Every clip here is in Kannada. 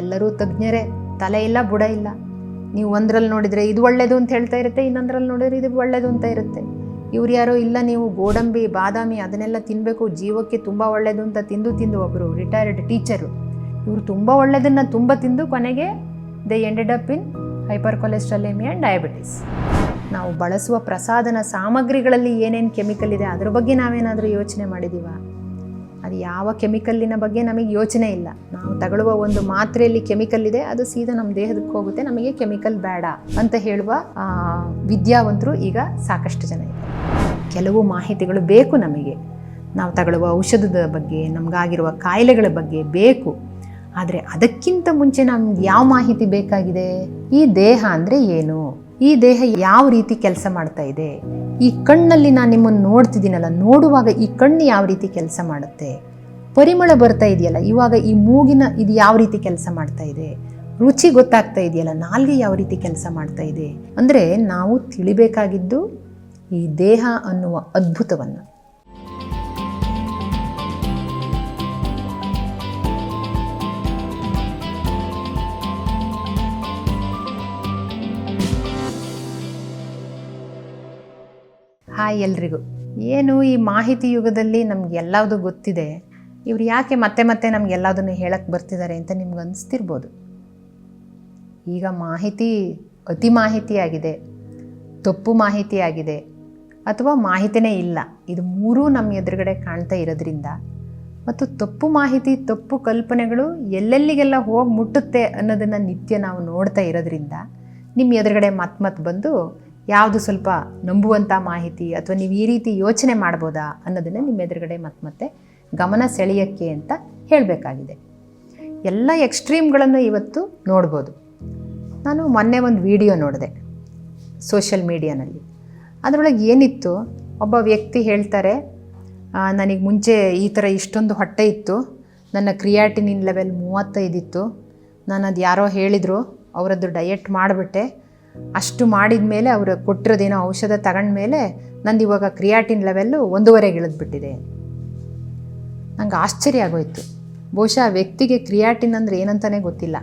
ಎಲ್ಲರೂ ತಜ್ಞರೇ, ತಲೆ ಇಲ್ಲ ಬುಡ ಇಲ್ಲ. ನೀವು ಒಂದರಲ್ಲಿ ನೋಡಿದರೆ ಇದು ಒಳ್ಳೆಯದು ಅಂತ ಹೇಳ್ತಾ ಇರುತ್ತೆ, ಇನ್ನೊಂದರಲ್ಲಿ ನೋಡಿದರೆ ಇದು ಒಳ್ಳೆಯದು ಅಂತ ಇರುತ್ತೆ. ಇವ್ರು ಯಾರೋ ಇಲ್ಲ ನೀವು ಗೋಡಂಬಿ ಬಾದಾಮಿ ಅದನ್ನೆಲ್ಲ ತಿನ್ನಬೇಕು, ಜೀವಕ್ಕೆ ತುಂಬ ಒಳ್ಳೆಯದು ಅಂತ ತಿಂದು ಒಬ್ಬರು ರಿಟೈರ್ಡ್ ಟೀಚರು ಇವರು ತುಂಬ ಒಳ್ಳೆಯದನ್ನು ತುಂಬ ತಿಂದು ಕೊನೆಗೆ they ended up in hypercholesterolemia and diabetes. ನಾವು ಬಳಸುವ ಪ್ರಸಾದನ ಸಾಮಗ್ರಿಗಳಲ್ಲಿ ಏನೇನು ಕೆಮಿಕಲ್ ಇದೆ ಅದರ ಬಗ್ಗೆ ನಾವೇನಾದರೂ ಯೋಚನೆ ಮಾಡಿದ್ದೀವ? ಅದು ಯಾವ ಕೆಮಿಕಲ್ಲಿನ ಬಗ್ಗೆ ನಮಗೆ ಯೋಚನೆ ಇಲ್ಲ. ನಾವು ತಗೊಳ್ಳುವ ಒಂದು ಮಾತ್ರೆಯಲ್ಲಿ ಕೆಮಿಕಲ್ ಇದೆ, ಅದು ಸೀದಾ ನಮ್ಮ ದೇಹದಕ್ಕೆ ಹೋಗುತ್ತೆ, ನಮಗೆ ಕೆಮಿಕಲ್ ಬೇಡ ಅಂತ ಹೇಳುವ ವಿದ್ಯಾವಂತರು ಈಗ ಸಾಕಷ್ಟು ಜನ ಇದೆ. ಕೆಲವು ಮಾಹಿತಿಗಳು ಬೇಕು ನಮಗೆ, ನಾವು ತಗೊಳ್ಳುವ ಔಷಧದ ಬಗ್ಗೆ, ನಮಗಾಗಿರುವ ಕಾಯಿಲೆಗಳ ಬಗ್ಗೆ ಬೇಕು. ಆದರೆ ಅದಕ್ಕಿಂತ ಮುಂಚೆ ನಮ್ಗೆ ಯಾವ ಮಾಹಿತಿ ಬೇಕಾಗಿದೆ? ಈ ದೇಹ ಅಂದರೆ ಏನು, ಈ ದೇಹ ಯಾವ ರೀತಿ ಕೆಲಸ ಮಾಡ್ತಾ ಇದೆ, ಈ ಕಣ್ಣಲ್ಲಿ ನಾನು ನಿಮ್ಮನ್ನು ನೋಡ್ತಿದ್ದೀನಲ್ಲ, ನೋಡುವಾಗ ಈ ಕಣ್ಣು ಯಾವ ರೀತಿ ಕೆಲಸ ಮಾಡುತ್ತೆ, ಪರಿಮಳ ಬರ್ತಾ ಇದೆಯಲ್ಲ ಇವಾಗ ಈ ಮೂಗಿನ ಇದು ಯಾವ ರೀತಿ ಕೆಲಸ ಮಾಡ್ತಾ ಇದೆ, ರುಚಿ ಗೊತ್ತಾಗ್ತಾ ಇದೆಯಲ್ಲ, ನಾಲ್ಗೆ ಯಾವ ರೀತಿ ಕೆಲಸ ಮಾಡ್ತಾ ಇದೆ. ಅಂದರೆ ನಾವು ತಿಳಿಬೇಕಾಗಿದ್ದು ಈ ದೇಹ ಅನ್ನುವ ಅದ್ಭುತವನ್ನು. ಹಾಯ್ ಎಲ್ರಿಗೂ. ಏನು ಈ ಮಾಹಿತಿ ಯುಗದಲ್ಲಿ ನಮ್ಗೆ ಎಲ್ಲದೂ ಗೊತ್ತಿದೆ, ಇವ್ರು ಯಾಕೆ ಮತ್ತೆ ನಮಗೆಲ್ಲದನ್ನು ಹೇಳಕ್ಕೆ ಬರ್ತಿದ್ದಾರೆ ಅಂತ ನಿಮ್ಗೆ ಅನಿಸ್ತಿರ್ಬೋದು. ಈಗ ಮಾಹಿತಿ ಅತಿ ಮಾಹಿತಿಯಾಗಿದೆ, ತಪ್ಪು ಮಾಹಿತಿಯಾಗಿದೆ, ಅಥವಾ ಮಾಹಿತಿನೇ ಇಲ್ಲ. ಇದು ಮೂರೂ ನಮ್ಮ ಎದುರುಗಡೆ ಕಾಣ್ತಾ ಇರೋದ್ರಿಂದ, ಮತ್ತು ತಪ್ಪು ಮಾಹಿತಿ ತಪ್ಪು ಕಲ್ಪನೆಗಳು ಎಲ್ಲೆಲ್ಲಿಗೆಲ್ಲ ಹೋಗಿ ಮುಟ್ಟುತ್ತೆ ಅನ್ನೋದನ್ನು ನಿತ್ಯ ನಾವು ನೋಡ್ತಾ ಇರೋದ್ರಿಂದ ನಿಮ್ಮ ಎದುರುಗಡೆ ಮತ್ತೆ ಬಂದು ಯಾವುದು ಸ್ವಲ್ಪ ನಂಬುವಂಥ ಮಾಹಿತಿ ಅಥವಾ ನೀವು ಈ ರೀತಿ ಯೋಚನೆ ಮಾಡ್ಬೋದಾ ಅನ್ನೋದನ್ನು ನಿಮ್ಮ ಎದುರುಗಡೆ ಮತ್ತೆ ಗಮನ ಸೆಳೆಯೋಕ್ಕೆ ಅಂತ ಹೇಳಬೇಕಾಗಿದೆ. ಎಲ್ಲ ಎಕ್ಸ್ಟ್ರೀಮ್ಗಳನ್ನು ಇವತ್ತು ನೋಡ್ಬೋದು. ನಾನು ಮೊನ್ನೆ ಒಂದು ವಿಡಿಯೋ ನೋಡಿದೆ ಸೋಷಿಯಲ್ ಮೀಡಿಯಾನಲ್ಲಿ. ಅದರೊಳಗೆ ಏನಿತ್ತು, ಒಬ್ಬ ವ್ಯಕ್ತಿ ಹೇಳ್ತಾರೆ, ನನಗೆ ಮುಂಚೆ ಈ ಥರ ಇಷ್ಟೊಂದು ಹೊಟ್ಟೆ ಇತ್ತು, ನನ್ನ ಕ್ರಿಯಾಟಿನಿನ್ ಲೆವೆಲ್ 35 ಇತ್ತು, ನಾನು ಅದು ಯಾರೋ ಹೇಳಿದರು, ಅವರದ್ದು ಡಯೆಟ್ ಮಾಡಿಬಿಟ್ಟೆ, ಅಷ್ಟು ಮಾಡಿದ ಮೇಲೆ ಅವರು ಕೊಟ್ಟಿರೋದೇನೋ ಔಷಧ ತಗೊಂಡ್ಮೇಲೆ ನಂದು ಇವಾಗ ಕ್ರಿಯಾಟಿನ್ ಲೆವೆಲ್ಲು 1.5 ಇಳಿದ್ಬಿಟ್ಟಿದೆ. ನಂಗೆ ಆಶ್ಚರ್ಯ ಆಗೋಯ್ತು. ಬಹುಶಃ ಆ ವ್ಯಕ್ತಿಗೆ ಕ್ರಿಯಾಟಿನ್ ಅಂದರೆ ಏನಂತಾನೆ ಗೊತ್ತಿಲ್ಲ.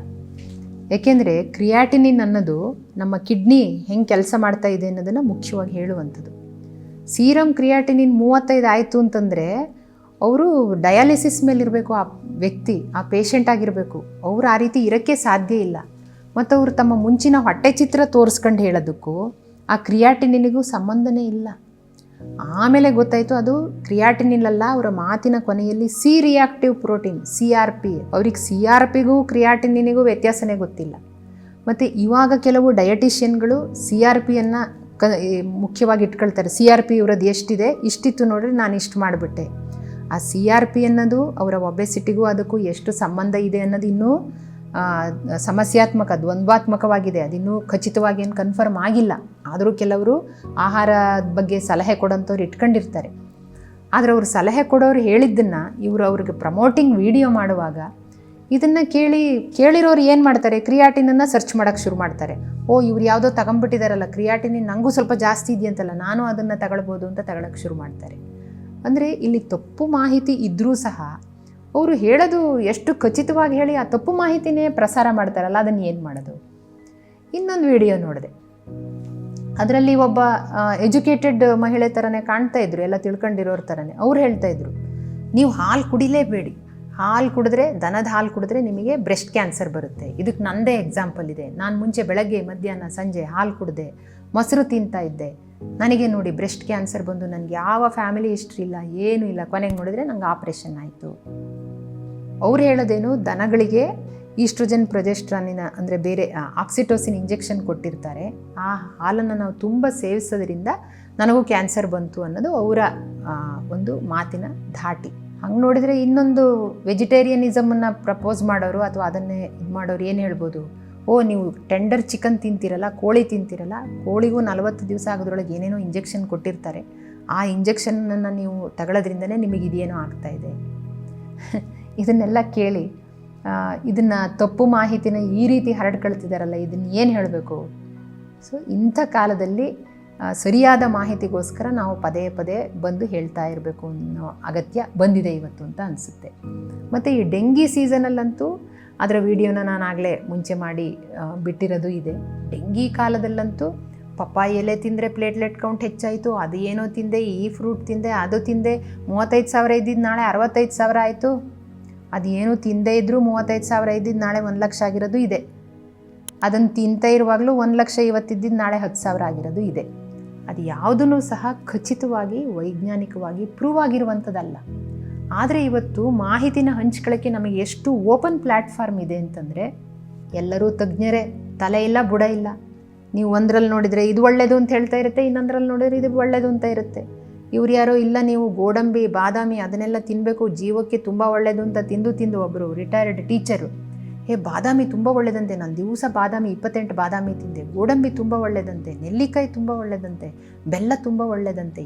ಏಕೆಂದರೆ ಕ್ರಿಯಾಟಿನಿನ್ ಅನ್ನೋದು ನಮ್ಮ ಕಿಡ್ನಿ ಹೆಂಗೆ ಕೆಲಸ ಮಾಡ್ತಾ ಇದೆ ಅನ್ನೋದನ್ನು ಮುಖ್ಯವಾಗಿ ಹೇಳುವಂಥದ್ದು. ಸೀರಮ್ ಕ್ರಿಯಾಟಿನಿನ್ 35 ಆಯಿತು ಅಂತಂದರೆ ಅವರು ಡಯಾಲಿಸಿಸ್ ಮೇಲಿರಬೇಕು ಆ ವ್ಯಕ್ತಿ, ಆ ಪೇಷಂಟ್ ಆಗಿರಬೇಕು. ಅವರು ಆ ರೀತಿ ಇರೋಕ್ಕೆ ಸಾಧ್ಯ ಇಲ್ಲ. ಮತ್ತು ಅವರು ತಮ್ಮ ಮುಂಚಿನ ಹೊಟ್ಟೆ ಚಿತ್ರ ತೋರಿಸ್ಕೊಂಡು ಹೇಳೋದಕ್ಕೂ ಆ ಕ್ರಿಯಾಟಿನಿನಿಗೂ ಸಂಬಂಧನೇ ಇಲ್ಲ. ಆಮೇಲೆ ಗೊತ್ತಾಯಿತು ಅದು ಕ್ರಿಯಾಟಿನಿನ್ ಅಲ್ಲ, ಅವರ ಮಾತಿನ ಕೊನೆಯಲ್ಲಿ ಸಿ ರಿಯಾಕ್ಟಿವ್ ಪ್ರೋಟೀನ್ CRP. ಅವ್ರಿಗೆ CRPಗೂ ಕ್ರಿಯಾಟಿನಿನಿಗೂ ವ್ಯತ್ಯಾಸನೇ ಗೊತ್ತಿಲ್ಲ. ಮತ್ತು ಇವಾಗ ಕೆಲವು ಡಯಟಿಷಿಯನ್ಗಳು CRPಯನ್ನು ಮುಖ್ಯವಾಗಿ ಇಟ್ಕೊಳ್ತಾರೆ. CRP ಇವರದ್ದು ಎಷ್ಟಿದೆ, ಇಷ್ಟಿತ್ತು ನೋಡ್ರಿ ನಾನು ಇಷ್ಟು ಮಾಡಿಬಿಟ್ಟೆ. ಆ CRP ಅನ್ನೋದು ಅವರ ಒಬೆಸಿಟಿಗೂ ಅದಕ್ಕೂ ಎಷ್ಟು ಸಂಬಂಧ ಇದೆ ಅನ್ನೋದು ಇನ್ನೂ ಸಮಸ್ಯಾತ್ಮಕ, ದ್ವಂದ್ವಾತ್ಮಕವಾಗಿದೆ. ಅದಿನ್ನೂ ಖಚಿತವಾಗಿ ಏನು ಕನ್ಫರ್ಮ್ ಆಗಿಲ್ಲ. ಆದರೂ ಕೆಲವರು ಆಹಾರದ ಬಗ್ಗೆ ಸಲಹೆ ಕೊಡೋಂಥವ್ರು ಇಟ್ಕೊಂಡಿರ್ತಾರೆ. ಆದರೆ ಅವರು ಸಲಹೆ ಕೊಡೋರು ಹೇಳಿದ್ದನ್ನು ಇವರು ಅವ್ರಿಗೆ ಪ್ರಮೋಟಿಂಗ್ ವಿಡಿಯೋ ಮಾಡುವಾಗ ಇದನ್ನು ಕೇಳಿರೋರು ಏನು ಮಾಡ್ತಾರೆ, ಕ್ರಿಯಾಟಿನನ್ನು ಸರ್ಚ್ ಮಾಡೋಕ್ಕೆ ಶುರು ಮಾಡ್ತಾರೆ. ಇವ್ರು ಯಾವುದೋ ತಗೊಂಡ್ಬಿಟ್ಟಿದಾರಲ್ಲ ಕ್ರಿಯಾಟಿನಿನ್, ನನಗೂ ಸ್ವಲ್ಪ ಜಾಸ್ತಿ ಇದೆಯಂತಲ್ಲ, ನಾನು ಅದನ್ನು ತಗೊಳ್ಬೋದು ಅಂತ ತಗೊಳ್ಳೋಕ್ಕೆ ಶುರು ಮಾಡ್ತಾರೆ. ಅಂದರೆ ಇಲ್ಲಿ ತಪ್ಪು ಮಾಹಿತಿ ಇದ್ದರೂ ಸಹ ಅವರು ಹೇಳೋದು ಎಷ್ಟು ಖಚಿತವಾಗಿ ಹೇಳಿ ಆ ತಪ್ಪು ಮಾಹಿತಿನೇ ಪ್ರಸಾರ ಮಾಡ್ತಾರಲ್ಲ, ಅದನ್ನು ಏನು ಮಾಡೋದು? ಇನ್ನೊಂದು ವಿಡಿಯೋ ನೋಡಿದೆ. ಅದರಲ್ಲಿ ಒಬ್ಬ ಎಜುಕೇಟೆಡ್ ಮಹಿಳೆ ಥರನೇ ಕಾಣ್ತಾ ಇದ್ರು, ಎಲ್ಲ ತಿಳ್ಕೊಂಡಿರೋರ ಥರನೇ. ಅವ್ರು ಹೇಳ್ತಾ ಇದ್ರು, ನೀವು ಹಾಲು ಕುಡಿಲೇಬೇಡಿ, ಹಾಲು ಕುಡಿದ್ರೆ, ದನದ ಹಾಲು ಕುಡಿದ್ರೆ ನಿಮಗೆ ಬ್ರೆಸ್ಟ್ ಕ್ಯಾನ್ಸರ್ ಬರುತ್ತೆ. ಇದಕ್ಕೆ ನನ್ನದೇ ಎಕ್ಸಾಂಪಲ್ ಇದೆ. ನಾನು ಮುಂಚೆ ಬೆಳಗ್ಗೆ ಮಧ್ಯಾಹ್ನ ಸಂಜೆ ಹಾಲು ಕುಡಿದೆ, ಮೊಸರು ತಿಂತಾ ಇದ್ದೆ, ನನಗೆ ನೋಡಿ ಬ್ರೆಸ್ಟ್ ಕ್ಯಾನ್ಸರ್ ಬಂದು ನನಗೆ ಯಾವ ಫ್ಯಾಮಿಲಿ ಹಿಸ್ಟ್ರಿ ಇಲ್ಲ, ಏನೂ ಇಲ್ಲ, ಕೊನೆಗೆ ನೋಡಿದರೆ ನಂಗೆ ಆಪ್ರೇಷನ್ ಆಯಿತು. ಅವ್ರು ಹೇಳೋದೇನು, ದನಗಳಿಗೆ ಈಸ್ಟ್ರೋಜನ್ ಪ್ರೊಜೆಸ್ಟ್ರಾನಿನ ಅಂದರೆ ಬೇರೆ ಆಕ್ಸಿಟೋಸಿನ್ ಇಂಜೆಕ್ಷನ್ ಕೊಟ್ಟಿರ್ತಾರೆ, ಆ ಹಾಲನ್ನು ನಾವು ತುಂಬ ಸೇವಿಸೋದ್ರಿಂದ ನನಗೂ ಕ್ಯಾನ್ಸರ್ ಬಂತು ಅನ್ನೋದು ಅವರ ಒಂದು ಮಾತಿನ ಧಾಟಿ. ಹಂಗೆ ನೋಡಿದರೆ ಇನ್ನೊಂದು ವೆಜಿಟೇರಿಯನಿಸಮನ್ನು ಪ್ರಪೋಸ್ ಮಾಡೋರು ಅಥವಾ ಅದನ್ನೇ ಇದು ಮಾಡೋರು ಏನು ಹೇಳ್ಬೋದು, ನೀವು ಟೆಂಡರ್ ಚಿಕನ್ ತಿಂತೀರಲ್ಲ, ಕೋಳಿ ತಿಂತೀರಲ್ಲ, ಕೋಳಿಗೂ 40 ದಿವಸ ಆಗೋದ್ರೊಳಗೆ ಏನೇನೋ ಇಂಜೆಕ್ಷನ್ ಕೊಟ್ಟಿರ್ತಾರೆ, ಆ ಇಂಜೆಕ್ಷನನ್ನು ನೀವು ತಗೊಳ್ಳೋದ್ರಿಂದನೇ ನಿಮಗೆ ಇದೇನೋ ಆಗ್ತಾಯಿದೆ. ಇದನ್ನೆಲ್ಲ ಕೇಳಿ ಇದನ್ನು ತಪ್ಪು ಮಾಹಿತಿನ ಈ ರೀತಿ ಹರಡ್ಕೊಳ್ತಿದ್ದಾರಲ್ಲ, ಇದನ್ನು ಏನು ಹೇಳಬೇಕು? ಸೊ ಇಂಥ ಕಾಲದಲ್ಲಿ ಸರಿಯಾದ ಮಾಹಿತಿಗೋಸ್ಕರ ನಾವು ಪದೇ ಬಂದು ಹೇಳ್ತಾ ಇರಬೇಕು ಅನ್ನೋ ಅಗತ್ಯ ಬಂದಿದೆ ಇವತ್ತು ಅಂತ ಅನಿಸುತ್ತೆ. ಮತ್ತು ಈ ಡೆಂಗಿ ಸೀಸನಲ್ಲಂತೂ ಅದರ ವಿಡಿಯೋನ ನಾನು ಆಗಲೇ ಮುಂಚೆ ಮಾಡಿ ಬಿಟ್ಟಿರೋದು ಇದೆ. ಡೆಂಗಿ ಕಾಲದಲ್ಲಂತೂ ಪಪ್ಪಾಯಿ ಎಲೆ ತಿಂದರೆ ಪ್ಲೇಟ್ಲೆಟ್ ಕೌಂಟ್ ಹೆಚ್ಚಾಯಿತು, ಅದು ಏನೋ ತಿಂದೆ, ಈ ಫ್ರೂಟ್ ತಿಂದೆ, ಅದು ತಿಂದೆ, 35,000 ಇದ್ದಿದ್ದು ನಾಳೆ 65,000 ಆಯಿತು. ಅದು ಏನು ತಿಂದೇ ಇದ್ದರೂ 35,000 ಇದ್ದಿದ್ದು ನಾಳೆ 1,00,000 ಆಗಿರೋದು ಇದೆ. ಅದನ್ನು ತಿಂತಾ ಇರುವಾಗಲೂ 1,00,000 ಇವತ್ತಿದ್ದಿದ್ದು ನಾಳೆ 10,000 ಆಗಿರೋದು ಇದೆ. ಅದು ಯಾವುದೂ ಸಹ ಖಚಿತವಾಗಿ ವೈಜ್ಞಾನಿಕವಾಗಿ ಪ್ರೂವ್ ಆಗಿರುವಂಥದ್ದಲ್ಲ. ಆದರೆ ಇವತ್ತು ಮಾಹಿತಿನ ಹಂಚ್ಕೊಳ್ಳೋಕ್ಕೆ ನಮಗೆ ಎಷ್ಟು ಓಪನ್ ಪ್ಲ್ಯಾಟ್ಫಾರ್ಮ್ ಇದೆ ಅಂತಂದರೆ, ಎಲ್ಲರೂ ತಜ್ಞರೇ, ತಲೆ ಇಲ್ಲ ಬುಡ ಇಲ್ಲ. ನೀವು ಒಂದರಲ್ಲಿ ನೋಡಿದರೆ ಇದು ಒಳ್ಳೆಯದು ಅಂತ ಹೇಳ್ತಾ ಇರುತ್ತೆ, ಇನ್ನೊಂದರಲ್ಲಿ ನೋಡಿದರೆ ಇದು ಒಳ್ಳೆಯದು ಅಂತ ಇರುತ್ತೆ. ಇವ್ರು ಯಾರೋ ಇಲ್ಲ ನೀವು ಗೋಡಂಬಿ ಬಾದಾಮಿ ಅದನ್ನೆಲ್ಲ ತಿನ್ನಬೇಕು, ಜೀವಕ್ಕೆ ತುಂಬ ಒಳ್ಳೆಯದು ಅಂತ ತಿಂದು ಒಬ್ಬರು ರಿಟೈರ್ಡ್ ಟೀಚರು, ಬಾದಾಮಿ ತುಂಬ ಒಳ್ಳೆಯದಂತೆ, ನಾನು ದಿವಸ ಬಾದಾಮಿ 28 ಬಾದಾಮಿ ತಿಂದೆ, ಗೋಡಂಬಿ ತುಂಬ ಒಳ್ಳೆಯದಂತೆ, ನೆಲ್ಲಿಕಾಯಿ ತುಂಬ ಒಳ್ಳೆಯದಂತೆ, ಬೆಲ್ಲ ತುಂಬ ಒಳ್ಳೆಯದಂತೆ,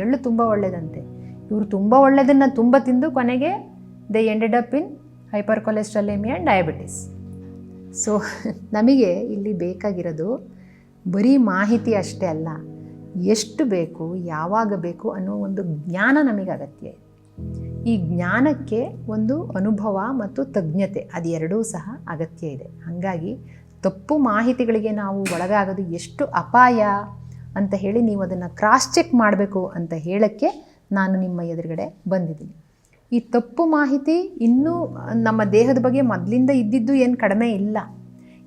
ಎಳ್ಳು ತುಂಬ ಒಳ್ಳೆಯದಂತೆ. ಇವರು ತುಂಬ ಒಳ್ಳೆಯದನ್ನು ತುಂಬ ತಿಂದು ಕೊನೆಗೆ they ended up in hypercholesterolemia and diabetes. So ನಮಗೆ ಇಲ್ಲಿ ಬೇಕಾಗಿರೋದು ಬರೀ ಮಾಹಿತಿ ಅಷ್ಟೇ ಅಲ್ಲ, ಎಷ್ಟು ಬೇಕು, ಯಾವಾಗ ಬೇಕು ಅನ್ನೋ ಒಂದು ಜ್ಞಾನ ನಮಗೆ ಅಗತ್ಯ ಇದೆ. ಈ ಜ್ಞಾನಕ್ಕೆ ಒಂದು ಅನುಭವ ಮತ್ತು ತಜ್ಞತೆ ಅದೆರಡೂ ಸಹ ಅಗತ್ಯ ಇದೆ. ಹಾಗಾಗಿ ತಪ್ಪು ಮಾಹಿತಿಗಳಿಗೆ ನಾವು ಒಳಗಾಗೋದು ಎಷ್ಟು ಅಪಾಯ ಅಂತ ಹೇಳಿ ನೀವು ಅದನ್ನು ಕ್ರಾಸ್ ಚೆಕ್ ಮಾಡಬೇಕು ಅಂತ ಹೇಳೋಕ್ಕೆ ನಾನು ನಿಮ್ಮ ಎದುರುಗಡೆ ಬಂದಿದ್ದೀನಿ. ಈ ತಪ್ಪು ಮಾಹಿತಿ ಇನ್ನೂ ನಮ್ಮ ದೇಹದ ಬಗ್ಗೆ ಮೊದಲಿಂದ ಇದ್ದಿದ್ದು ಏನು ಕಡಿಮೆ ಇಲ್ಲ.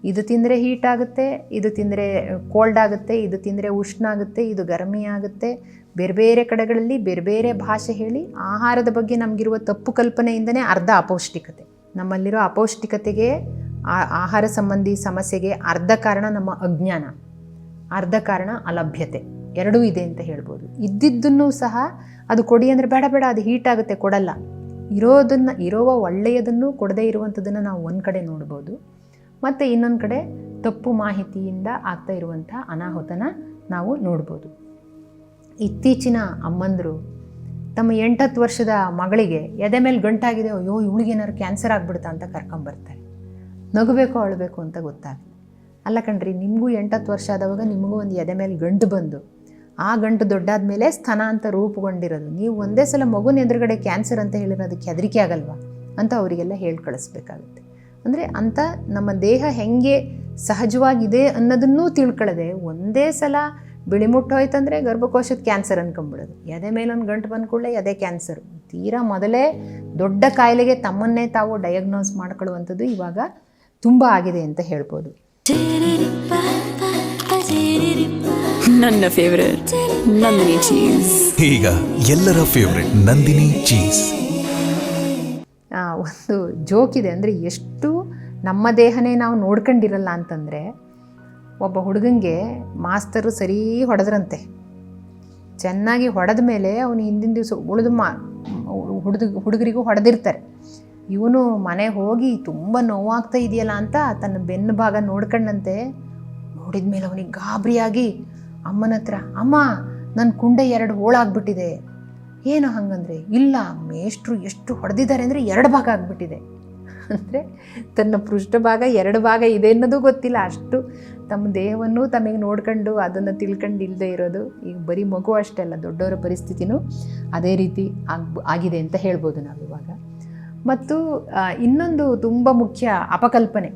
ಇದು ತಿಂದರೆ ಹೀಟ್ ಆಗುತ್ತೆ, ಇದು ತಿಂದರೆ ಕೋಲ್ಡ್ ಆಗುತ್ತೆ, ಇದು ತಿಂದರೆ ಉಷ್ಣ ಆಗುತ್ತೆ, ಇದು ಗರಮಿ ಆಗುತ್ತೆ. ಬೇರೆ ಬೇರೆ ಕಡೆಗಳಲ್ಲಿ ಬೇರೆ ಬೇರೆ ಭಾಷೆ ಹೇಳಿ ಆಹಾರದ ಬಗ್ಗೆ ನಮಗಿರುವ ತಪ್ಪು ಕಲ್ಪನೆಯಿಂದನೇ ಅರ್ಧ ಅಪೌಷ್ಟಿಕತೆ. ನಮ್ಮಲ್ಲಿರೋ ಅಪೌಷ್ಟಿಕತೆಗೆ, ಆಹಾರ ಸಂಬಂಧಿ ಸಮಸ್ಯೆಗೆ ಅರ್ಧ ಕಾರಣ ನಮ್ಮ ಅಜ್ಞಾನ, ಅರ್ಧ ಕಾರಣ ಅಲಭ್ಯತೆ, ಎರಡೂ ಇದೆ ಅಂತ ಹೇಳ್ಬೋದು. ಇದ್ದಿದ್ದನ್ನು ಸಹ ಅದು ಕೊಡಿ ಅಂದರೆ ಬೇಡ ಅದು ಹೀಟ್ ಆಗುತ್ತೆ, ಕೊಡಲ್ಲ. ಇರುವ ಒಳ್ಳೆಯದನ್ನು ಕೊಡದೇ ಇರುವಂಥದ್ದನ್ನು ನಾವು ಒಂದು ಕಡೆ ನೋಡ್ಬೋದು, ಮತ್ತು ಇನ್ನೊಂದು ಕಡೆ ತಪ್ಪು ಮಾಹಿತಿಯಿಂದ ಆಗ್ತಾ ಇರುವಂಥ ಅನಾಹುತನ ನಾವು ನೋಡ್ಬೋದು. ಇತ್ತೀಚಿನ ಅಮ್ಮಂದರು ತಮ್ಮ 8-10 ವರ್ಷದ ಮಗಳಿಗೆ ಎದೆ ಮೇಲೆ ಗಂಟಾಗಿದೆ, ಅಯ್ಯೋ ಇವಳಿಗೇನಾದ್ರು ಕ್ಯಾನ್ಸರ್ ಆಗಿಬಿಡ್ತಾ ಅಂತ ಕರ್ಕೊಂಬರ್ತಾರೆ. ನಗಬೇಕು ಅಳಬೇಕು ಅಂತ ಗೊತ್ತಾಗಲಿ. ಅಲ್ಲ ಕಣ್ರಿ, ನಿಮಗೂ 8-10 ವರ್ಷ ಆದವಾಗ ನಿಮಗೂ ಒಂದು ಎದೆ ಮೇಲೆ ಗಂಟು ಬಂದು ಆ ಗಂಟು ದೊಡ್ಡಾದ ಮೇಲೆ ಸ್ತನ ಅಂತ ರೂಪುಗೊಂಡಿರೋದು, ನೀವು ಒಂದೇ ಸಲ ಮಗುನ ಎದುರುಗಡೆ ಕ್ಯಾನ್ಸರ್ ಅಂತ ಹೇಳಿರೋದಕ್ಕೆ ಹೆದರಿಕೆ ಆಗಲ್ವಾ ಅಂತ ಅವರಿಗೆಲ್ಲ ಹೇಳಿ ಕಳಿಸ್ಬೇಕಾಗುತ್ತೆ. ಅಂದರೆ ಅಂಥ ನಮ್ಮ ದೇಹ ಹೆಂಗೆ ಸಹಜವಾಗಿದೆ ಅನ್ನೋದನ್ನೂ ತಿಳ್ಕೊಳ್ಳದೆ ಒಂದೇ ಸಲ ಬಿಳಿಮುಟ್ಟು ಹೋಯ್ತಂದರೆ ಗರ್ಭಕೋಶದ ಕ್ಯಾನ್ಸರ್ ಅನ್ಕೊಂಬಿಡೋದು, ಎದೆ ಮೇಲೊಂದು ಗಂಟು ಬಂದ ಕೂಡಲೇ ಎದೆ ಕ್ಯಾನ್ಸರು, ತೀರಾ ಮೊದಲೇ ದೊಡ್ಡ ಕಾಯಿಲೆಗೆ ತಮ್ಮನ್ನೇ ತಾವು ಡಯಾಗ್ನೋಸ್ ಮಾಡ್ಕೊಳ್ಳುವಂಥದ್ದು ಇವಾಗ ತುಂಬ ಆಗಿದೆ ಅಂತ ಹೇಳ್ಬೋದು. ನನ್ನ ಫೇವರೇಟ್ ನಂದಿನಿ ಚೀಸ್. ಈಗ ಎಲ್ಲರ ಫೇವರೇಟ್ ನಂದಿನಿ ಚೀಸ್. ಒಂದು ಜೋಕಿದೆ, ಅಂದರೆ ಎಷ್ಟು ನಮ್ಮ ದೇಹನೇ ನಾವು ನೋಡ್ಕೊಂಡಿರಲ್ಲ ಅಂತಂದರೆ, ಒಬ್ಬ ಹುಡುಗಂಗೆ ಮಾಸ್ತರು ಸರಿ ಹೊಡೆದ್ರಂತೆ. ಚೆನ್ನಾಗಿ ಹೊಡೆದ ಮೇಲೆ ಅವನು ಹಿಂದಿನ ದಿವಸ ಉಳಿದು ಹುಡುಗರಿಗೂ ಹೊಡೆದಿರ್ತಾರೆ. ಇವನು ಮನೆ ಹೋಗಿ ತುಂಬ ನೋವಾಗ್ತಾ ಇದೆಯಲ್ಲ ಅಂತ ತನ್ನ ಬೆನ್ನು ಭಾಗ ನೋಡ್ಕೊಂಡಂತೆ. ನೋಡಿದ ಮೇಲೆ ಅವನಿಗೆ ಗಾಬರಿಯಾಗಿ ಅಮ್ಮನ ಹತ್ರ, ಅಮ್ಮ ನನ್ನ ಕುಂಡೆ 2 ಹೋಳಾಗ್ಬಿಟ್ಟಿದೆ. ಏನು ಹಂಗಂದರೆ, ಇಲ್ಲ ಮೇಷ್ಟ್ರು ಎಷ್ಟು ಹೊಡೆದಿದ್ದಾರೆ ಅಂದರೆ 2 ಭಾಗ ಆಗಿಬಿಟ್ಟಿದೆ. ಅಂದರೆ ತನ್ನ ಪೃಷ್ಠಭಾಗ 2 ಭಾಗ ಇದೆ ಅನ್ನೋದು ಗೊತ್ತಿಲ್ಲ, ಅಷ್ಟು ತಮ್ಮ ದೇಹವನ್ನು ತಮಗೆ ನೋಡ್ಕೊಂಡು ಅದನ್ನು ತಿಳ್ಕೊಂಡು ಇಲ್ಲದೆ ಇರೋದು. ಈಗ ಬರೀ ಮಗು ಅಷ್ಟೇ ಅಲ್ಲ, ದೊಡ್ಡವರ ಪರಿಸ್ಥಿತಿನೂ ಅದೇ ರೀತಿ ಆಗಿದೆ ಅಂತ ಹೇಳ್ಬೋದು ನಾವಿವಾಗ. ಮತ್ತು ಇನ್ನೊಂದು ತುಂಬ ಮುಖ್ಯ ಅಪಕಲ್ಪನೆ,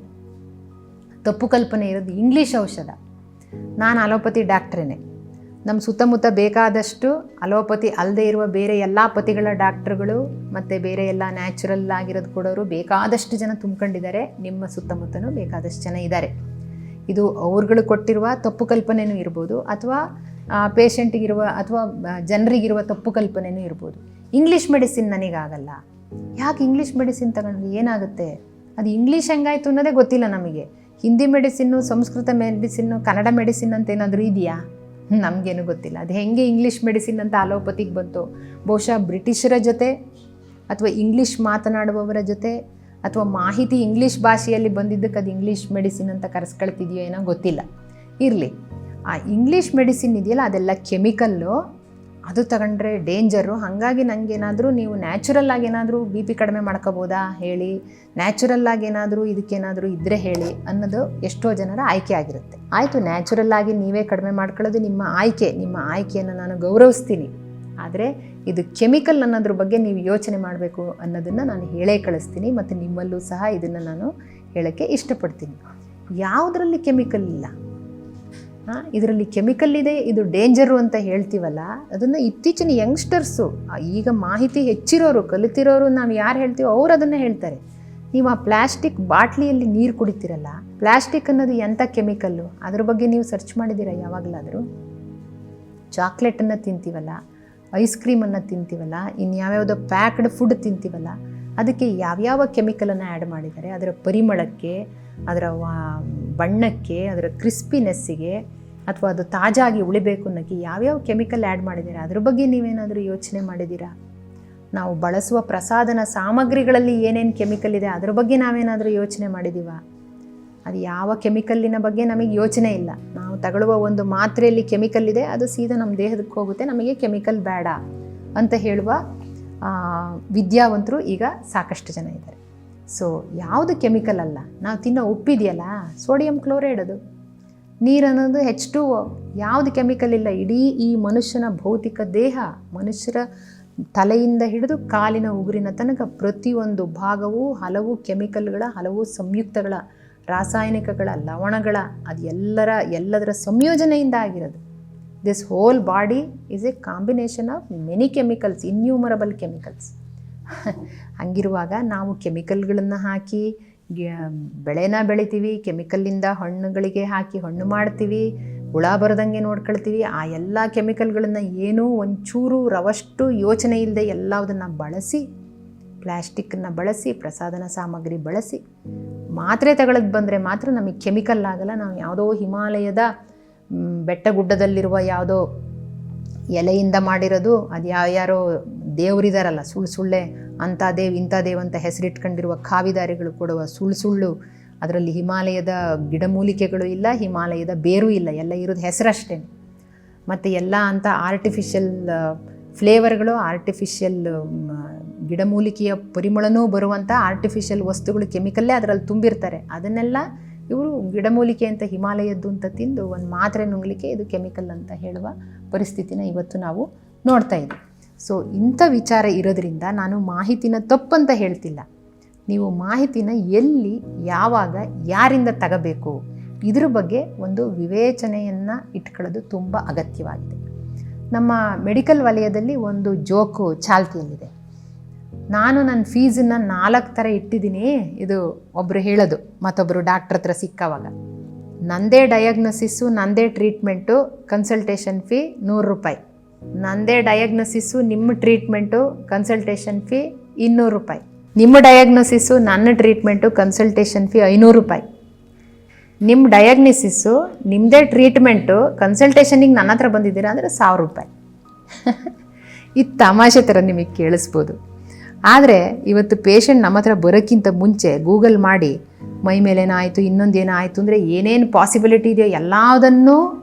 ತಪ್ಪು ಕಲ್ಪನೆ ಇರೋದು ಇಂಗ್ಲೀಷ್ ಔಷಧ. ನಾನು ಅಲೋಪತಿ ಡಾಕ್ಟ್ರೇನೆ. ನಮ್ಮ ಸುತ್ತಮುತ್ತ ಬೇಕಾದಷ್ಟು ಅಲೋಪತಿ ಅಲ್ಲದೆ ಇರುವ ಬೇರೆ ಎಲ್ಲ ಪತಿಗಳ ಡಾಕ್ಟ್ರುಗಳು ಮತ್ತು ಬೇರೆ ಎಲ್ಲ ನ್ಯಾಚುರಲ್ ಆಗಿರೋದು ಕೊಡೋರು ಬೇಕಾದಷ್ಟು ಜನ ತುಂಬ್ಕೊಂಡಿದ್ದಾರೆ. ನಿಮ್ಮ ಸುತ್ತಮುತ್ತನೂ ಬೇಕಾದಷ್ಟು ಜನ ಇದ್ದಾರೆ. ಇದು ಅವ್ರುಗಳು ಕೊಟ್ಟಿರುವ ತಪ್ಪು ಕಲ್ಪನೆಯೂ ಇರ್ಬೋದು, ಅಥವಾ ಪೇಷಂಟಿಗಿರುವ ಅಥವಾ ಜನರಿಗಿರುವ ತಪ್ಪು ಕಲ್ಪನೆಯೂ ಇರ್ಬೋದು. ಇಂಗ್ಲೀಷ್ ಮೆಡಿಸಿನ್ ನನಗಾಗಲ್ಲ, ಯಾಕೆ ಇಂಗ್ಲೀಷ್ ಮೆಡಿಸಿನ್ ತಗೊಂಡ್ರೆ ಏನಾಗುತ್ತೆ, ಅದು ಇಂಗ್ಲೀಷ್ ಹೆಂಗಾಯಿತು ಅನ್ನೋದೇ ಗೊತ್ತಿಲ್ಲ ನಮಗೆ. Hindi medicine, Sanskrit medicine, Kannada medicine ಅಂತ ಏನಾದರೂ ಇದೆಯಾ, ನಮಗೇನು ಗೊತ್ತಿಲ್ಲ. ಅದು ಹೆಂಗೆ ಇಂಗ್ಲೀಷ್ ಮೆಡಿಸಿನ್ ಅಂತ ಅಲೋಪತಿಗೆ ಬಂತು, ಬಹುಶಃ ಬ್ರಿಟಿಷರ ಜೊತೆ ಅಥವಾ ಇಂಗ್ಲೀಷ್ ಮಾತನಾಡುವವರ ಜೊತೆ ಅಥವಾ ಮಾಹಿತಿ ಇಂಗ್ಲೀಷ್ ಭಾಷೆಯಲ್ಲಿ ಬಂದಿದ್ದಕ್ಕೆ ಅದು ಇಂಗ್ಲೀಷ್ ಮೆಡಿಸಿನ್ ಅಂತ ಕರೆಸ್ಕೊಳ್ತಿದೆಯೋ ಏನೋ ಗೊತ್ತಿಲ್ಲ. ಇರಲಿ, ಆ ಇಂಗ್ಲೀಷ್ ಮೆಡಿಸಿನ್ ಇದೆಯಲ್ಲ ಅದೆಲ್ಲ ಕೆಮಿಕಲ್ಲು, ಅದು ತಗೊಂಡ್ರೆ ಡೇಂಜರು. ಹಾಗಾಗಿ ನನಗೇನಾದರೂ ನೀವು ನ್ಯಾಚುರಲ್ಲಾಗಿ ಏನಾದರೂ BP ಕಡಿಮೆ ಮಾಡ್ಕೋಬೋದಾ ಹೇಳಿ, ನ್ಯಾಚುರಲ್ಲಾಗಿ ಏನಾದರೂ ಇದಕ್ಕೇನಾದರೂ ಇದ್ದರೆ ಹೇಳಿ ಅನ್ನೋದು ಎಷ್ಟೋ ಜನರ ಆಯ್ಕೆ ಆಗಿರುತ್ತೆ. ಆಯಿತು, ನ್ಯಾಚುರಲ್ಲಾಗಿ ನೀವೇ ಕಡಿಮೆ ಮಾಡ್ಕೊಳ್ಳೋದು ನಿಮ್ಮ ಆಯ್ಕೆ, ನಿಮ್ಮ ಆಯ್ಕೆಯನ್ನು ನಾನು ಗೌರವಿಸ್ತೀನಿ. ಆದರೆ ಇದು ಕೆಮಿಕಲ್ ಅನ್ನೋದ್ರ ಬಗ್ಗೆ ನೀವು ಯೋಚನೆ ಮಾಡಬೇಕು ಅನ್ನೋದನ್ನು ನಾನು ಹೇಳೇ ಕಳಿಸ್ತೀನಿ. ಮತ್ತು ನಿಮ್ಮಲ್ಲೂ ಸಹ ಇದನ್ನು ನಾನು ಹೇಳೋಕ್ಕೆ ಇಷ್ಟಪಡ್ತೀನಿ. ಯಾವುದರಲ್ಲಿ ಕೆಮಿಕಲ್ ಇಲ್ಲ, ಇದರಲ್ಲಿ ಕೆಮಿಕಲ್ ಇದೆ, ಇದು ಡೇಂಜರು ಅಂತ ಹೇಳ್ತೀವಲ್ಲ, ಅದನ್ನು ಇತ್ತೀಚಿನ ಯಂಗ್ಸ್ಟರ್ಸು, ಈಗ ಮಾಹಿತಿ ಹೆಚ್ಚಿರೋರು, ಕಲಿತಿರೋರು, ನಾವು ಯಾರು ಹೇಳ್ತೀವೋ ಅವ್ರು ಅದನ್ನು ಹೇಳ್ತಾರೆ. ನೀವು ಆ ಪ್ಲ್ಯಾಸ್ಟಿಕ್ ಬಾಟ್ಲಿಯಲ್ಲಿ ನೀರು ಕುಡಿತೀರಲ್ಲ, ಪ್ಲ್ಯಾಸ್ಟಿಕ್ ಅನ್ನೋದು ಎಂಥ ಕೆಮಿಕಲ್ಲು, ಅದ್ರ ಬಗ್ಗೆ ನೀವು ಸರ್ಚ್ ಮಾಡಿದ್ದೀರಾ ಯಾವಾಗಲಾದರೂ? ಚಾಕ್ಲೇಟನ್ನು ತಿಂತೀವಲ್ಲ, ಐಸ್ ಕ್ರೀಮನ್ನು ತಿಂತೀವಲ್ಲ, ಇನ್ಯಾವ್ಯಾವುದೋ ಪ್ಯಾಕ್ಡ್ ಫುಡ್ ತಿಂತೀವಲ್ಲ, ಅದಕ್ಕೆ ಯಾವ್ಯಾವ ಕೆಮಿಕಲನ್ನು ಆ್ಯಡ್ ಮಾಡಿದ್ದಾರೆ? ಅದರ ಪರಿಮಳಕ್ಕೆ, ಅದರ ಬಣ್ಣಕ್ಕೆ, ಅದರ ಕ್ರಿಸ್ಪಿನೆಸ್ಸಿಗೆ, ಅಥವಾ ಅದು ತಾಜಾಗಿ ಉಳಿಬೇಕು ಅನ್ನೋಕ್ಕೆ ಯಾವ್ಯಾವ ಕೆಮಿಕಲ್ ಆ್ಯಡ್ ಮಾಡಿದ್ದೀರಾ? ಅದ್ರ ಬಗ್ಗೆ ನೀವೇನಾದರೂ ಯೋಚನೆ ಮಾಡಿದ್ದೀರಾ? ನಾವು ಬಳಸುವ ಪ್ರಸಾದನ ಸಾಮಗ್ರಿಗಳಲ್ಲಿ ಏನೇನು ಕೆಮಿಕಲ್ ಇದೆ ಅದ್ರ ಬಗ್ಗೆ ನಾವೇನಾದರೂ ಯೋಚನೆ ಮಾಡಿದ್ದೀವಾ? ಅದು ಯಾವ ಕೆಮಿಕಲ್ಲಿನ ಬಗ್ಗೆ ನಮಗೆ ಯೋಚನೆ ಇಲ್ಲ. ನಾವು ತಗೊಳ್ಳುವ ಒಂದು ಮಾತ್ರೆಯಲ್ಲಿ ಕೆಮಿಕಲ್ ಇದೆ, ಅದು ಸೀದಾ ನಮ್ಮ ದೇಹದಕ್ಕೆ ಹೋಗುತ್ತೆ, ನಮಗೆ ಕೆಮಿಕಲ್ ಬೇಡ ಅಂತ ಹೇಳುವ ವಿದ್ಯಾವಂತರು ಈಗ ಸಾಕಷ್ಟು ಜನ ಇದ್ದಾರೆ. ಸೊ ಯಾವುದು ಕೆಮಿಕಲ್ ಅಲ್ಲ. ನಾವು ತಿನ್ನೋ ಉಪ್ಪಿದೆಯಲ್ಲ, ಸೋಡಿಯಂ ಕ್ಲೋರೈಡ್, ಅದು ನೀರು ಅನ್ನೋದು H2O, ಯಾವುದು ಕೆಮಿಕಲ್ ಇಲ್ಲ. ಇಡೀ ಈ ಮನುಷ್ಯನ ಭೌತಿಕ ದೇಹ, ಮನುಷ್ಯರ ತಲೆಯಿಂದ ಹಿಡಿದು ಕಾಲಿನ ಉಗುರಿನ ತನಕ ಪ್ರತಿಯೊಂದು ಭಾಗವೂ ಹಲವು ಕೆಮಿಕಲ್ಗಳ, ಹಲವು ಸಂಯುಕ್ತಗಳ, ರಾಸಾಯನಿಕಗಳ, ಲವಣಗಳ, ಅದು ಎಲ್ಲದರ ಸಂಯೋಜನೆಯಿಂದ ಆಗಿರೋದು. This whole body is a combination of many chemicals, innumerable chemicals. ಹಂಗಿರುವಾಗ ನಾವು ಕೆಮಿಕಲ್ಗಳನ್ನು ಹಾಕಿ ಬೆಳೆನ ಬೆಳಿತೀವಿ, ಕೆಮಿಕಲ್ಲಿಂದ ಹಣ್ಣುಗಳಿಗೆ ಹಾಕಿ ಹಣ್ಣು ಮಾಡ್ತೀವಿ, ಹುಳ ಬರದಂಗೆ ನೋಡ್ಕೊಳ್ತೀವಿ. ಆ ಎಲ್ಲ ಕೆಮಿಕಲ್ಗಳನ್ನು ಏನೂ ಒಂಚೂರು ರವಷ್ಟು ಯೋಚನೆ ಇಲ್ಲದೆ ಎಲ್ಲದನ್ನು ಬಳಸಿ, ಪ್ಲ್ಯಾಸ್ಟಿಕ್ಕನ್ನು ಬಳಸಿ, ಪ್ರಸಾದನ ಸಾಮಗ್ರಿ ಬಳಸಿ ಮಾತ್ರೆ ತಗೊಳ್ಳೋದು ಬಂದರೆ ಮಾತ್ರ ನಮಗೆ ಕೆಮಿಕಲ್ ಆಗಲ್ಲ. ನಾವು ಯಾವುದೋ ಹಿಮಾಲಯದ ಬೆಟ್ಟ ಗುಡ್ಡದಲ್ಲಿರುವ ಯಾವುದೋ ಎಲೆಯಿಂದ ಮಾಡಿರೋದು, ಅದು ಯಾರ್ಯಾರೋ ದೇವರಿದಾರಲ್ಲ, ಸುಳ್ಳೆ ಅಂಥ ದೇವ್ ಇಂಥ ದೇವ್ ಅಂತ ಹೆಸರಿಟ್ಕೊಂಡಿರುವ ಕಾವಿದಾರಿಗಳು ಕೊಡುವ ಸುಳ್ಳು, ಅದರಲ್ಲಿ ಹಿಮಾಲಯದ ಗಿಡಮೂಲಿಕೆಗಳು ಇಲ್ಲ, ಹಿಮಾಲಯದ ಬೇರೂ ಇಲ್ಲ, ಎಲ್ಲ ಇರೋದು ಹೆಸರಷ್ಟೇ. ಮತ್ತು ಎಲ್ಲ ಅಂಥ ಆರ್ಟಿಫಿಷಿಯಲ್ ಫ್ಲೇವರ್ಗಳು, ಆರ್ಟಿಫಿಷಿಯಲ್ ಗಿಡಮೂಲಿಕೆಯ ಪರಿಮಳನೂ ಬರುವಂಥ ಆರ್ಟಿಫಿಷಿಯಲ್ ವಸ್ತುಗಳು, ಕೆಮಿಕಲ್ಲೇ ಅದರಲ್ಲಿ ತುಂಬಿರ್ತಾರೆ. ಅದನ್ನೆಲ್ಲ ಇವರು ಗಿಡಮೂಲಿಕೆ ಅಂತ ಹಿಮಾಲಯದ್ದು ಅಂತ ತಿಂದು ಒಂದು ಮಾತ್ರೆ ನುಂಗಲಿಕ್ಕೆ ಇದು ಕೆಮಿಕಲ್ ಅಂತ ಹೇಳುವ ಪರಿಸ್ಥಿತಿನ ಇವತ್ತು ನಾವು ನೋಡ್ತಾ ಇದ್ದೀವಿ. ಸೊ ಇಂಥ ವಿಚಾರ ಇರೋದ್ರಿಂದ ನಾನು ಮಾಹಿತಿನ ತಪ್ಪಂತ ಹೇಳ್ತಿಲ್ಲ. ನೀವು ಮಾಹಿತಿನ ಎಲ್ಲಿ, ಯಾವಾಗ, ಯಾರಿಂದ ತಗೋಬೇಕು, ಇದ್ರ ಬಗ್ಗೆ ಒಂದು ವಿವೇಚನೆಯನ್ನು ಇಟ್ಕೊಳ್ಳೋದು ತುಂಬ ಅಗತ್ಯವಾಗಿದೆ. ನಮ್ಮ ಮೆಡಿಕಲ್ ವಲಯದಲ್ಲಿ ಒಂದು ಜೋಕು ಚಾಲ್ತಿಯಲ್ಲಿದೆ. ನಾನು ನನ್ನ ಫೀಸನ್ನು 4 ಥರ ಇಟ್ಟಿದ್ದೀನಿ, ಇದು ಒಬ್ಬರು ಹೇಳೋದು ಮತ್ತೊಬ್ಬರು ಡಾಕ್ಟ್ರ್ ಹತ್ರ ಸಿಕ್ಕವಾಗ. ನಂದೇ ಡಯಾಗ್ನೋಸಿಸ್ಸು, ನಂದೇ ಟ್ರೀಟ್ಮೆಂಟು, ಕನ್ಸಲ್ಟೇಷನ್ ಫೀ 100 ರೂಪಾಯಿ. ನಂದೇ ಡಯಾಗ್ನೋಸಿಸ್ಸು, ನಿಮ್ಮ ಟ್ರೀಟ್ಮೆಂಟು, ಕನ್ಸಲ್ಟೇಷನ್ ಫೀ 200 ರೂಪಾಯಿ. ನಿಮ್ಮ ಡಯಾಗ್ನೋಸಿಸ್ಸು, ನನ್ನ ಟ್ರೀಟ್ಮೆಂಟು, ಕನ್ಸಲ್ಟೇಷನ್ ಫೀ 500 ರೂಪಾಯಿ. ನಿಮ್ಮ ಡಯಾಗ್ನೋಸಿಸ್ಸು, ನಿಮ್ಮದೇ ಟ್ರೀಟ್ಮೆಂಟು, ಕನ್ಸಲ್ಟೇಷನಿಗೆ ನನ್ನ ಹತ್ರ ಬಂದಿದ್ದೀರಾ ಅಂದರೆ 1000 ರೂಪಾಯಿ. ಇದು ತಮಾಷೆ ಥರ ನಿಮಗೆ ಕೇಳಿಸ್ಬೋದು. ಆದರೆ ಇವತ್ತು ಪೇಷಂಟ್ ನಮ್ಮ ಹತ್ರ ಬರೋಕ್ಕಿಂತ ಮುಂಚೆ ಗೂಗಲ್ ಮಾಡಿ ಮೈ ಮೇಲೇನಾಯಿತು, ಇನ್ನೊಂದೇನೋ ಆಯಿತು ಅಂದರೆ ಏನೇನು ಪಾಸಿಬಿಲಿಟಿ ಇದೆಯೋ ಎಲ್ಲದನ್ನೂ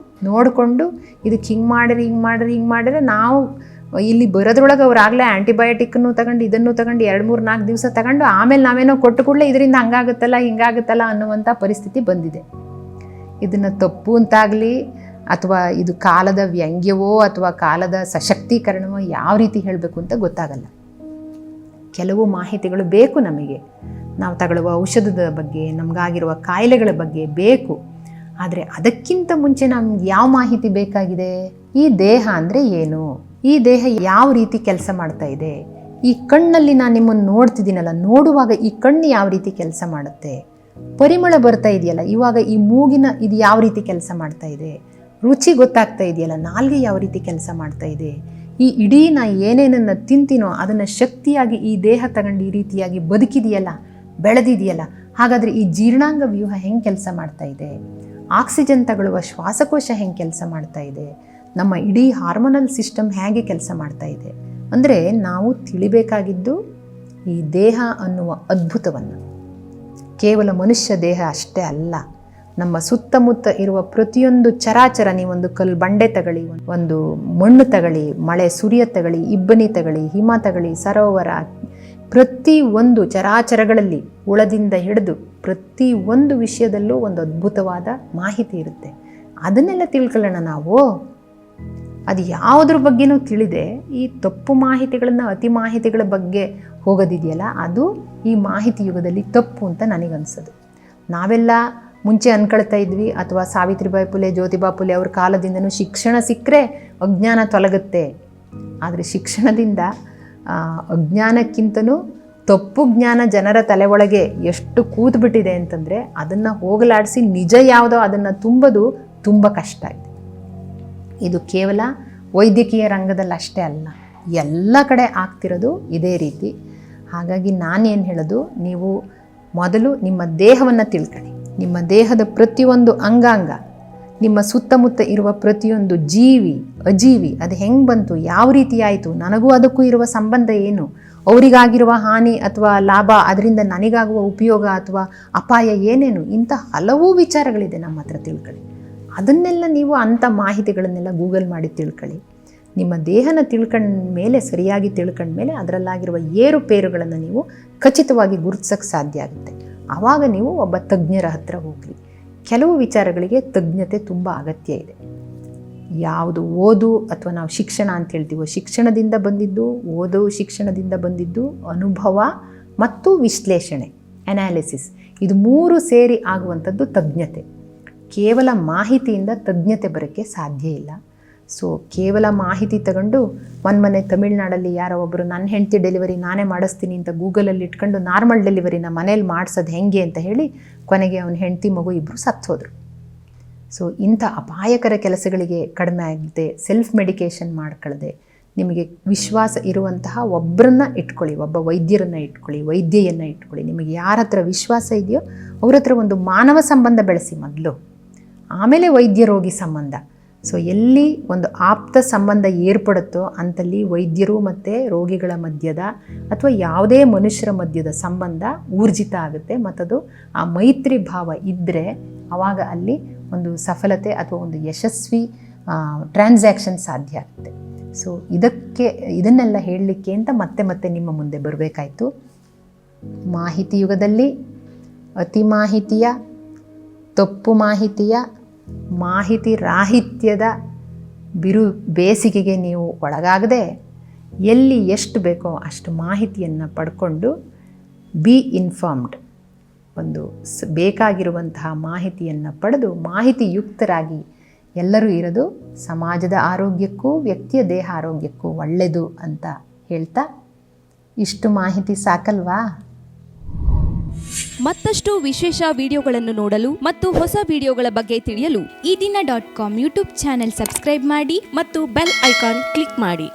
ನೋಡಿಕೊಂಡು ಇದಕ್ಕೆ ಹಿಂಗೆ ಮಾಡಿದ್ರೆ ನಾವು ಇಲ್ಲಿ ಬರೋದ್ರೊಳಗೆ ಅವರಾಗಲೇ ಆ್ಯಂಟಿಬಯೋಟಿಕ್ಕನ್ನು ತಗೊಂಡು, ಇದನ್ನು ತಗೊಂಡು 2-3-4 ದಿವಸ ತಗೊಂಡು ಆಮೇಲೆ ನಾವೇನೋ ಕೊಟ್ಟು ಕೂಡಲೇ ಇದರಿಂದ ಹಂಗಾಗುತ್ತಲ್ಲ ಹಿಂಗಾಗುತ್ತಲ್ಲ ಅನ್ನುವಂಥ ಪರಿಸ್ಥಿತಿ ಬಂದಿದೆ. ಇದನ್ನು ತಪ್ಪು ಅಂತಾಗಲಿ ಅಥವಾ ಇದು ಕಾಲದ ವ್ಯಂಗ್ಯವೋ ಅಥವಾ ಕಾಲದ ಸಶಕ್ತೀಕರಣವೋ ಯಾವ ರೀತಿ ಹೇಳಬೇಕು ಅಂತ ಗೊತ್ತಾಗಲ್ಲ. ಕೆಲವು ಮಾಹಿತಿಗಳು ಬೇಕು ನಮಗೆ, ನಾವು ತಗೊಳ್ಳುವ ಔಷಧದ ಬಗ್ಗೆ, ನಮಗಾಗಿರುವ ಕಾಯಿಲೆಗಳ ಬಗ್ಗೆ ಬೇಕು. ಆದರೆ ಅದಕ್ಕಿಂತ ಮುಂಚೆ ನಮ್ಗೆ ಯಾವ ಮಾಹಿತಿ ಬೇಕಾಗಿದೆ? ಈ ದೇಹ ಅಂದರೆ ಏನು, ಈ ದೇಹ ಯಾವ ರೀತಿ ಕೆಲಸ ಮಾಡ್ತಾ ಇದೆ, ಈ ಕಣ್ಣಲ್ಲಿ ನಾನು ನಿಮ್ಮನ್ನು ನೋಡ್ತಿದ್ದೀನಲ್ಲ, ನೋಡುವಾಗ ಈ ಕಣ್ಣು ಯಾವ ರೀತಿ ಕೆಲಸ ಮಾಡುತ್ತೆ, ಪರಿಮಳ ಬರ್ತಾ ಇದೆಯಲ್ಲ ಇವಾಗ ಈ ಮೂಗಿನ ಇದು ಯಾವ ರೀತಿ ಕೆಲಸ ಮಾಡ್ತಾ ಇದೆ, ರುಚಿ ಗೊತ್ತಾಗ್ತಾ ಇದೆಯಲ್ಲ, ನಾಲ್ಗೆ ಯಾವ ರೀತಿ ಕೆಲಸ ಮಾಡ್ತಾ ಇದೆ, ಈ ಇಡೀ ನಾ ಏನೇನನ್ನು ತಿಂತೀನೋ ಅದನ್ನು ಶಕ್ತಿಯಾಗಿ ಈ ದೇಹ ತಗೊಂಡು ಈ ರೀತಿಯಾಗಿ ಬದುಕಿದೆಯಲ್ಲ, ಬೆಳೆದಿದೆಯಲ್ಲ, ಹಾಗಾದರೆ ಈ ಜೀರ್ಣಾಂಗ ವ್ಯೂಹ ಹೆಂಗೆ ಕೆಲಸ ಮಾಡ್ತಾ ಇದೆ, ಆಕ್ಸಿಜನ್ ತಗೊಳ್ಳುವ ಶ್ವಾಸಕೋಶ ಹೆಂಗೆ ಕೆಲಸ ಮಾಡ್ತಾ ಇದೆ, ನಮ್ಮ ಇಡೀ ಹಾರ್ಮೋನಲ್ ಸಿಸ್ಟಮ್ ಹೇಗೆ ಕೆಲಸ ಮಾಡ್ತಾ ಇದೆ. ಅಂದರೆ ನಾವು ತಿಳಿಬೇಕಾಗಿದ್ದು ಈ ದೇಹ ಅನ್ನುವ ಅದ್ಭುತವನ್ನು. ಕೇವಲ ಮನುಷ್ಯ ದೇಹ ಅಷ್ಟೇ ಅಲ್ಲ, ನಮ್ಮ ಸುತ್ತಮುತ್ತ ಇರುವ ಪ್ರತಿಯೊಂದು ಚರಾಚರ, ನೀವೊಂದು ಬಂಡೆ ತಗೊಳ್ಳಿ, ಒಂದು ಮಣ್ಣು ತಗೊಳ್ಳಿ, ಮಳೆ ಸುರಿಯ ತಗೊಳ್ಳಿ, ಇಬ್ಬನಿ ತಗೊಳ್ಳಿ, ಹಿಮ ತಗೊಳ್ಳಿ, ಸರೋವರ, ಪ್ರತಿ ಒಂದು ಚರಾಚರಗಳಲ್ಲಿ ಹುಳದಿಂದ ಹಿಡಿದು ಪ್ರತಿ ಒಂದು ವಿಷಯದಲ್ಲೂ ಒಂದು ಅದ್ಭುತವಾದ ಮಾಹಿತಿ ಇರುತ್ತೆ. ಅದನ್ನೆಲ್ಲ ತಿಳ್ಕೊಳ್ಳೋಣ ನಾವು. ಅದು ಯಾವುದ್ರ ಬಗ್ಗೆನೂ ತಿಳಿದೆ ಈ ತಪ್ಪು ಮಾಹಿತಿಗಳನ್ನು ಅತಿ ಮಾಹಿತಿಗಳ ಬಗ್ಗೆ ಹೋಗೋದಿದೆಯಲ್ಲ, ಅದು ಈ ಮಾಹಿತಿ ಯುಗದಲ್ಲಿ ತಪ್ಪು ಅಂತ ನನಗನ್ಸೋದು. ನಾವೆಲ್ಲ ಮುಂಚೆ ಅಂದ್ಕೊಳ್ತಾ ಇದ್ವಿ, ಅಥವಾ ಸಾವಿತ್ರಿಬಾಯಿ ಫುಲೆ, ಜ್ಯೋತಿಬಾ ಫುಲೆ ಅವ್ರ ಕಾಲದಿಂದನೂ ಶಿಕ್ಷಣ ಸಿಕ್ಕರೆ ಅಜ್ಞಾನ ತೊಲಗುತ್ತೆ. ಆದರೆ ಶಿಕ್ಷಣದಿಂದ ಅಜ್ಞಾನಕ್ಕಿಂತನೂ ತಪ್ಪು ಜ್ಞಾನ ಜನರ ತಲೆ ಒಳಗೆ ಎಷ್ಟು ಕೂತ್ಬಿಟ್ಟಿದೆ ಅಂತಂದರೆ, ಅದನ್ನು ಹೋಗಲಾಡಿಸಿ ನಿಜ ಯಾವುದೋ ಅದನ್ನು ತುಂಬೋದು ತುಂಬ ಕಷ್ಟ ಇದೆ. ಇದು ಕೇವಲ ವೈದ್ಯಕೀಯ ರಂಗದಲ್ಲಿ ಅಷ್ಟೇ ಅಲ್ಲ, ಎಲ್ಲ ಕಡೆ ಆಗ್ತಿರೋದು ಇದೇ ರೀತಿ. ಹಾಗಾಗಿ ನಾನೇನು ಹೇಳೋದು, ನೀವು ಮೊದಲು ನಿಮ್ಮ ದೇಹವನ್ನು ತಿಳ್ಕೊಳ್ಳಿ. ನಿಮ್ಮ ದೇಹದ ಪ್ರತಿಯೊಂದು ಅಂಗಾಂಗ, ನಿಮ್ಮ ಸುತ್ತಮುತ್ತ ಇರುವ ಪ್ರತಿಯೊಂದು ಜೀವಿ ಅಜೀವಿ ಅದು ಹೆಂಗೆ ಬಂತು, ಯಾವ ರೀತಿ ಆಯಿತು, ನನಗೂ ಅದಕ್ಕೂ ಇರುವ ಸಂಬಂಧ ಏನು, ಅವರಿಗಾಗಿರುವ ಹಾನಿ ಅಥವಾ ಲಾಭ, ಅದರಿಂದ ನನಗಾಗುವ ಉಪಯೋಗ ಅಥವಾ ಅಪಾಯ ಏನೇನು, ಇಂಥ ಹಲವು ವಿಚಾರಗಳಿದೆ ನಮ್ಮ ಹತ್ರ. ತಿಳ್ಕೊಳ್ಳಿ. ಅದನ್ನೆಲ್ಲ ನೀವು ಅಂಥ ಮಾಹಿತಿಗಳನ್ನೆಲ್ಲ ಗೂಗಲ್ ಮಾಡಿ ತಿಳ್ಕೊಳ್ಳಿ. ನಿಮ್ಮ ದೇಹನ ತಿಳ್ಕೊಂಡ್ಮೇಲೆ, ಸರಿಯಾಗಿ ತಿಳ್ಕೊಂಡ್ಮೇಲೆ ಅದರಲ್ಲಾಗಿರುವ ಏರುಪೇರುಗಳನ್ನು ನೀವು ಖಚಿತವಾಗಿ ಗುರುತಿಸೋಕ್ಕೆ ಸಾಧ್ಯ ಆಗುತ್ತೆ. ಆವಾಗ ನೀವು ಒಬ್ಬ ತಜ್ಞರ ಹತ್ರ ಹೋಗ್ರಿ. ಕೆಲವು ವಿಚಾರಗಳಿಗೆ ತಜ್ಞತೆ ತುಂಬ ಅಗತ್ಯ ಇದೆ. ಯಾವುದು ಓದು ಅಥವಾ ನಾವು ಶಿಕ್ಷಣ ಅಂತ ಹೇಳ್ತೀವೋ, ಶಿಕ್ಷಣದಿಂದ ಬಂದಿದ್ದು, ಓದು ಶಿಕ್ಷಣದಿಂದ ಬಂದಿದ್ದು ಅನುಭವ ಮತ್ತು ವಿಶ್ಲೇಷಣೆ, ಅನಾಲಿಸಿಸ್, ಇದು 3 ಸೇರಿ ಆಗುವಂಥದ್ದು ತಜ್ಞತೆ. ಕೇವಲ ಮಾಹಿತಿಯಿಂದ ತಜ್ಞತೆ ಬರೋಕ್ಕೆ ಸಾಧ್ಯ ಇಲ್ಲ. ಸೊ ಕೇವಲ ಮಾಹಿತಿ ತಗೊಂಡು ಮೊನ್ನೆ ತಮಿಳ್ನಾಡಲ್ಲಿ ಯಾರೋ ಒಬ್ಬರು ನನ್ನ ಹೆಂಡತಿ ಡೆಲಿವರಿ ನಾನೇ ಮಾಡಿಸ್ತೀನಿ ಅಂತ ಗೂಗಲಲ್ಲಿ ಇಟ್ಕೊಂಡು ನಾರ್ಮಲ್ ಡೆಲಿವರಿನ ಮನೇಲಿ ಮಾಡಿಸೋದು ಹೆಂಗೆ ಅಂತ ಹೇಳಿ ಕೊನೆಗೆ ಅವನ ಹೆಂಡತಿ ಮಗು ಇಬ್ಬರು ಸತ್ತೋದ್ರು. ಸೊ ಇಂಥ ಅಪಾಯಕರ ಕೆಲಸಗಳಿಗೆ ಕಡಿಮೆ ಆಗಿದೆ. ಸೆಲ್ಫ್ ಮೆಡಿಕೇಷನ್ ಮಾಡ್ಕೊಳ್ಳದೆ ನಿಮಗೆ ವಿಶ್ವಾಸ ಇರುವಂತಹ ಒಬ್ಬರನ್ನ ಇಟ್ಕೊಳ್ಳಿ, ಒಬ್ಬ ವೈದ್ಯರನ್ನು ಇಟ್ಕೊಳ್ಳಿ, ವೈದ್ಯೆಯನ್ನು ಇಟ್ಕೊಳ್ಳಿ. ನಿಮಗೆ ಯಾರ ಹತ್ರ ವಿಶ್ವಾಸ ಇದೆಯೋ ಅವ್ರ ಹತ್ರ ಒಂದು ಮಾನವ ಸಂಬಂಧ ಬೆಳೆಸಿ ಮೊದಲು, ಆಮೇಲೆ ವೈದ್ಯ ರೋಗಿ ಸಂಬಂಧ. ಸೊ ಎಲ್ಲಿ ಒಂದು ಆಪ್ತ ಸಂಬಂಧ ಏರ್ಪಡುತ್ತೋ ಅಂಥಲ್ಲಿ ವೈದ್ಯರು ಮತ್ತು ರೋಗಿಗಳ ಮಧ್ಯದ ಅಥವಾ ಯಾವುದೇ ಮನುಷ್ಯರ ಮಧ್ಯದ ಸಂಬಂಧ ಊರ್ಜಿತ ಆಗುತ್ತೆ. ಮತ್ತದು ಆ ಮೈತ್ರಿ ಭಾವ ಇದ್ದರೆ ಆವಾಗ ಅಲ್ಲಿ ಒಂದು ಸಫಲತೆ ಅಥವಾ ಒಂದು ಯಶಸ್ವಿ ಟ್ರಾನ್ಸಾಕ್ಷನ್ ಸಾಧ್ಯ ಆಗುತ್ತೆ. ಸೊ ಇದನ್ನೆಲ್ಲ ಹೇಳಲಿಕ್ಕೆ ಅಂತ ಮತ್ತೆ ನಿಮ್ಮ ಮುಂದೆ ಬರಬೇಕಾಯಿತು. ಮಾಹಿತಿ ಯುಗದಲ್ಲಿ ಅತಿ ಮಾಹಿತಿಯ, ತಪ್ಪು ಮಾಹಿತಿಯ, ಮಾಹಿತಿ ರಾಹಿತ್ಯದ ಬೇಸಿಗೆಗೆ ನೀವು ಒಳಗಾಗದೆ ಎಲ್ಲಿ ಎಷ್ಟು ಬೇಕೋ ಅಷ್ಟು ಮಾಹಿತಿಯನ್ನು ಪಡ್ಕೊಂಡು ಬಿ ಇನ್ಫಾರ್ಮ್ಡ್, ಒಂದು ಬೇಕಾಗಿರುವಂತಹ ಮಾಹಿತಿಯನ್ನು ಪಡೆದು ಮಾಹಿತಿಯುಕ್ತರಾಗಿ ಎಲ್ಲರೂ ಇರೋದು ಸಮಾಜದ ಆರೋಗ್ಯಕ್ಕೂ ವ್ಯಕ್ತಿಯ ದೇಹ ಆರೋಗ್ಯಕ್ಕೂ ಒಳ್ಳೆಯದು ಅಂತ ಹೇಳ್ತಾ, ಇಷ್ಟು ಮಾಹಿತಿ ಸಾಕಲ್ವಾ? ಮತ್ತಷ್ಟು ವಿಶೇಷ ವಿಡಿಯೋಗಳನ್ನು ನೋಡಲು ಮತ್ತು ಹೊಸ ವಿಡಿಯೋಗಳ ಬಗ್ಗೆ ತಿಳಿಯಲು ಈ ದಿನ .com ಯೂಟ್ಯೂಬ್ ಚಾನೆಲ್ ಸಬ್ಸ್ಕ್ರೈಬ್ ಮಾಡಿ ಮತ್ತು ಬೆಲ್ ಐಕಾನ್ ಕ್ಲಿಕ್ ಮಾಡಿ.